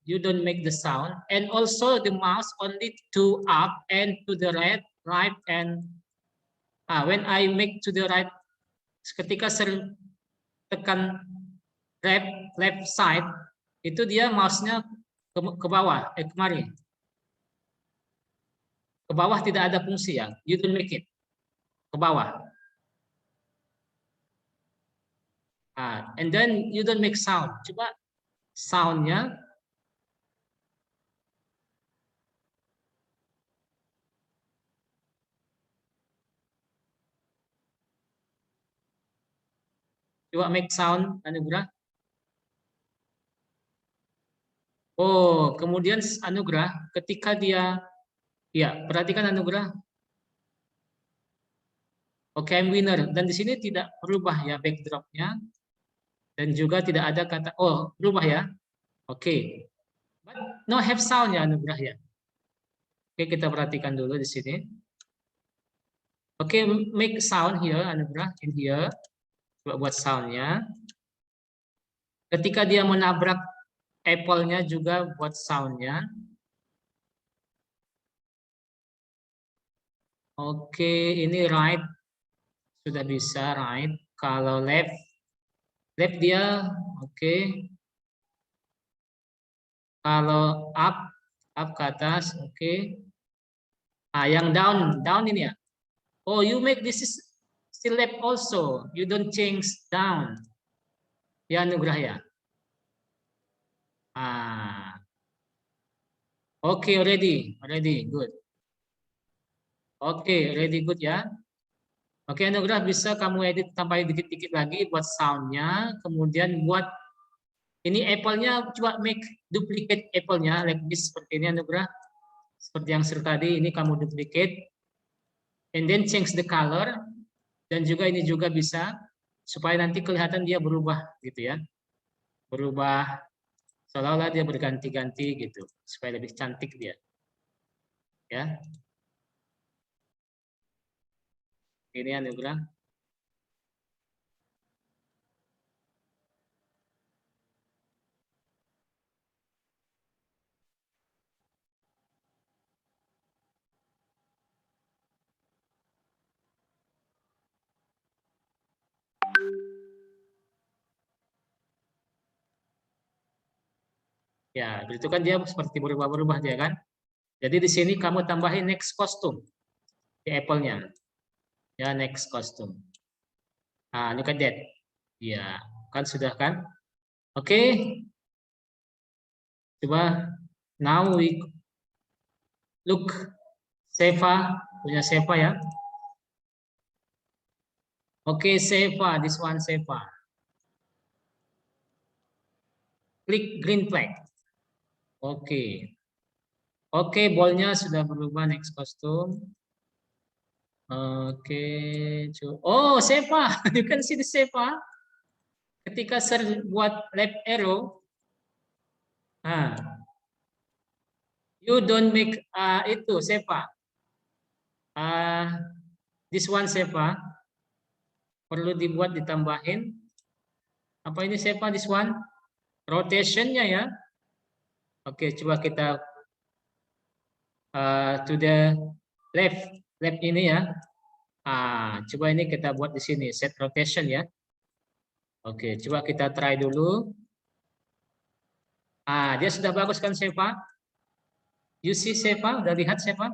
You don't make the sound, and also the mouse only to up and to the right and when I make to the right, ketika tekan left side, itu dia mouse-nya ke bawah, kemari. Ke bawah tidak ada fungsi ya. You don't make it. Ke bawah. And then you don't make sound. Coba soundnya. Coba make sound, Anugrah. Oh, kemudian Anugrah, ketika dia, ya perhatikan Anugrah. Oke, I'm winner. Dan di sini tidak berubah ya backdropnya. Dan juga tidak ada kata, oh berubah ya. Oke. But no have sound ya Anugrah ya. Oke, kita perhatikan dulu di sini. Oke, make sound here Anugrah, in here. Coba buat soundnya. Ketika dia menabrak apple-nya juga buat soundnya. Oke, ini right. Sudah bisa right. Kalau left dia oke. Kalau up ke atas oke. Yang down ini ya. Oh, you make this is still left also. You don't change down. Ya Anugrah ya. Oke, ready, good. Oke, ready, good ya. Oke, Anugrah bisa kamu edit tambahin dikit-dikit lagi buat soundnya, kemudian buat ini apple-nya coba make duplicate apple-nya like this seperti ini Anugrah, seperti yang tadi ini kamu duplicate, and then change the color, dan juga ini juga bisa supaya nanti kelihatan dia berubah gitu ya, berubah seolah-olah dia berganti-ganti gitu supaya lebih cantik dia, ya. Ini Anugrah. Ya, itu kan dia seperti berubah-berubah dia kan. Jadi di sini kamu tambahin next costume di apple-nya. Ya, next costume. Look at that. Ya, kan sudah kan? Oke. Coba now we look Seva, punya Seva ya. Oke, Seva, this one Seva. Klik green flag. Oke. Oke, ballnya sudah berubah next costume. Oke, oh Seva, you can see the Seva. Ketika buat left arrow, you don't make itu Seva. This one Seva perlu dibuat ditambahin. Apa ini Seva this one? Rotationnya ya. Oke, coba kita to the left ini ya. Coba ini kita buat di sini set rotation ya. Oke, coba kita try dulu. Dia sudah bagus kan Seva? You see Seva? Udah lihat Seva?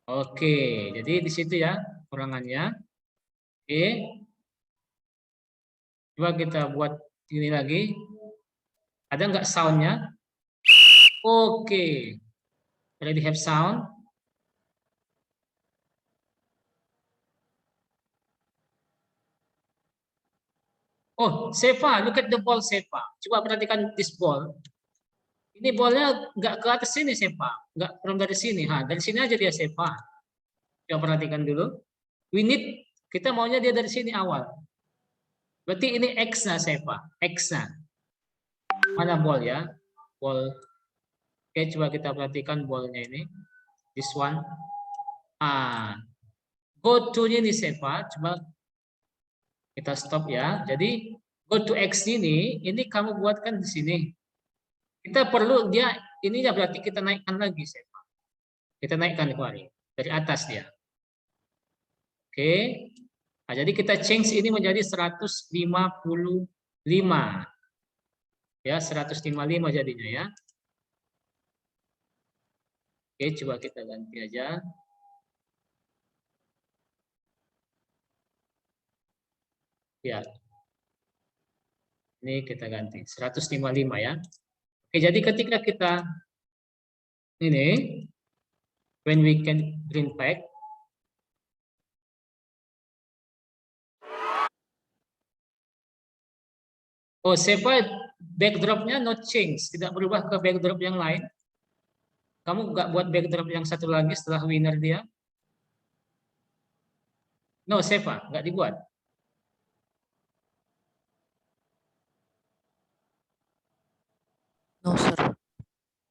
Oke, jadi di situ ya kurangannya. Oke. Coba kita buat ini lagi. Ada nggak soundnya? Oke. Already have sound. Oh, Seva, look at the ball, Seva. Coba perhatikan this ball. Ini bolnya nggak ke atas sini, Seva. Nggak from dari sini. Dari sini aja dia, Seva. Coba perhatikan dulu. We need, kita maunya dia dari sini awal. Berarti ini X-nya, Seva. X-nya. Mana ball ya? Ball. Oke, coba kita perhatikan ballnya ini. This one. Go to-nya nih, Seva. Coba kita stop ya. Jadi go to X ini kamu buatkan di sini. Kita perlu dia ininya berarti kita naikkan lagi, Seva. Kita naikkan kembali dari atas dia. Oke. Nah, jadi kita change ini menjadi 155. Ya, 155 jadinya ya. Oke, coba kita ganti aja. Ya. Ini kita ganti 155 ya. Oke, jadi ketika kita ini when we can bring back oh, Seva backdropnya not change, tidak berubah ke backdrop yang lain. Kamu nggak buat backdrop yang satu lagi setelah winner dia? No, Seva, nggak dibuat. No, sir.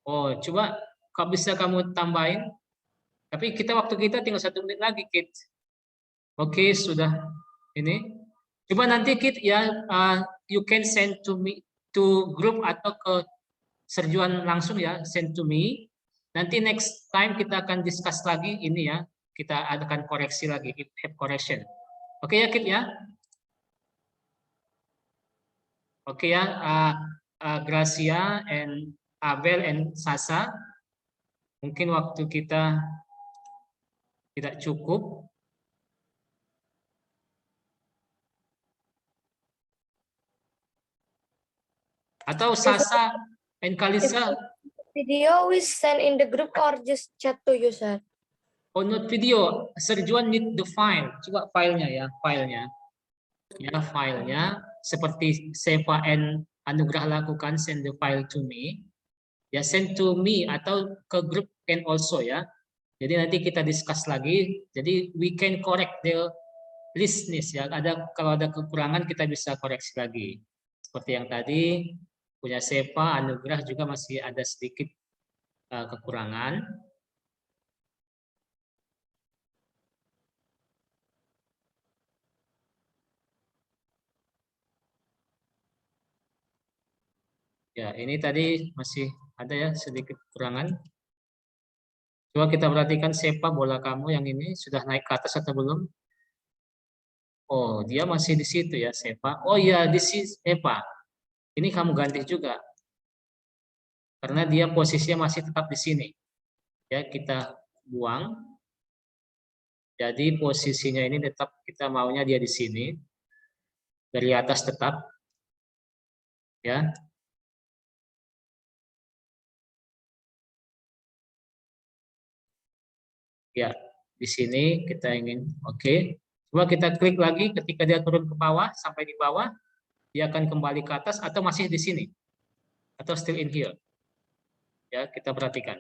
Oh, coba kalau bisa kamu tambahin. Tapi waktu kita tinggal 1 menit lagi, Kit. Oke, sudah ini. Coba nanti, Kit, ya, you can send to me to group atau ke Serjuan langsung ya, send to me. Nanti next time kita akan discuss lagi ini ya. Kita akan koreksi lagi, have correction. Oke ya, Kit ya. Oke ya, Gracia and Abel and Sasa. Mungkin waktu kita tidak cukup. Atau Sasa and Kalisa. Video we send in the group or just chat to you, sir? Oh, not video. Serjuan need the file. Coba filenya ya, filenya. Ya, filenya. Seperti Seva and Anugrah lakukan, send the file to me. Ya, send to me atau ke grup can also ya. Jadi nanti kita discuss lagi. Jadi we can correct the listness ya. Kalau ada kekurangan kita bisa koreksi lagi. Seperti yang tadi punya Seva, Anugrah juga masih ada sedikit kekurangan. Ya, ini tadi masih ada ya sedikit kekurangan. Coba kita perhatikan Seva bola kamu yang ini sudah naik ke atas atau belum? Oh, dia masih di situ ya, Seva. Oh iya, di sini Seva. Ini kamu ganti juga. Karena dia posisinya masih tetap di sini. Ya, kita buang. Jadi posisinya ini tetap kita maunya dia di sini. Dari atas tetap. Ya. Ya, di sini kita ingin oke. Coba kita klik lagi ketika dia turun ke bawah sampai di bawah, dia akan kembali ke atas atau masih di sini? Atau still in here? Ya, kita perhatikan.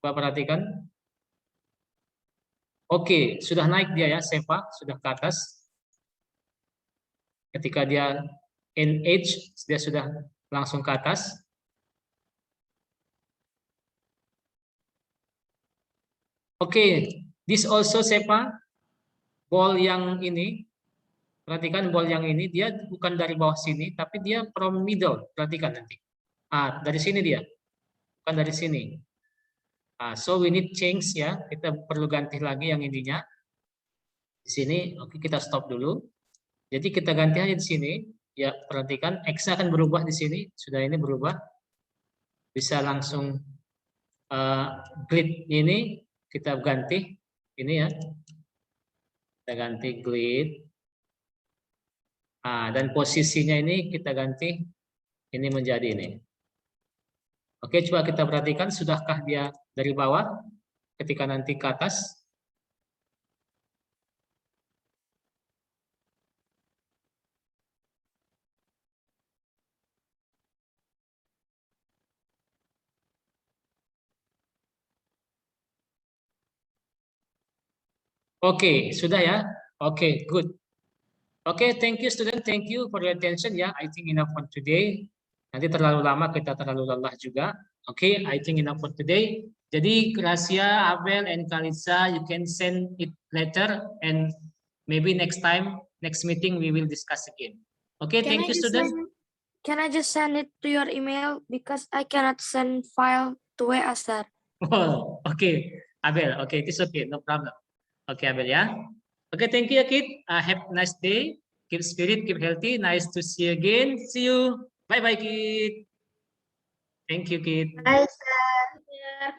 Coba perhatikan. Oke, sudah naik dia ya, Seva, sudah ke atas. Ketika dia in edge, dia sudah langsung ke atas. Oke, this also Seva, ball yang ini, perhatikan ball yang ini, dia bukan dari bawah sini, tapi dia from middle, perhatikan nanti. Dari sini dia, bukan dari sini. So we need change ya, kita perlu ganti lagi yang ininya. Di sini, oke kita stop dulu. Jadi kita ganti aja di sini, ya perhatikan X akan berubah di sini, sudah ini berubah. Bisa langsung grid ini kita ganti, ini ya. Kita ganti grid. Dan posisinya ini kita ganti, ini menjadi ini. Oke, coba kita perhatikan, sudahkah dia dari bawah ketika nanti ke atas? Oke, sudah ya. Oke, good. Oke, thank you student, thank you for your attention ya. I think enough for today. Nanti terlalu lama kita terlalu lelah juga. Oke, I think enough for today. Jadi Gracia, Abel, and Kalisa, you can send it later, and maybe next time, next meeting we will discuss again. Okay, thank you student. Can I just send it to your email because I cannot send file to WA, sir? Oh, okay, Abel. Okay, it is okay, no problem. Okay, Abel ya. Okay, thank you, kid. Have a nice day. Keep spirit, keep healthy. Nice to see you again. See you. Bye, bye, kid. Thank you, kid. Bye, sir.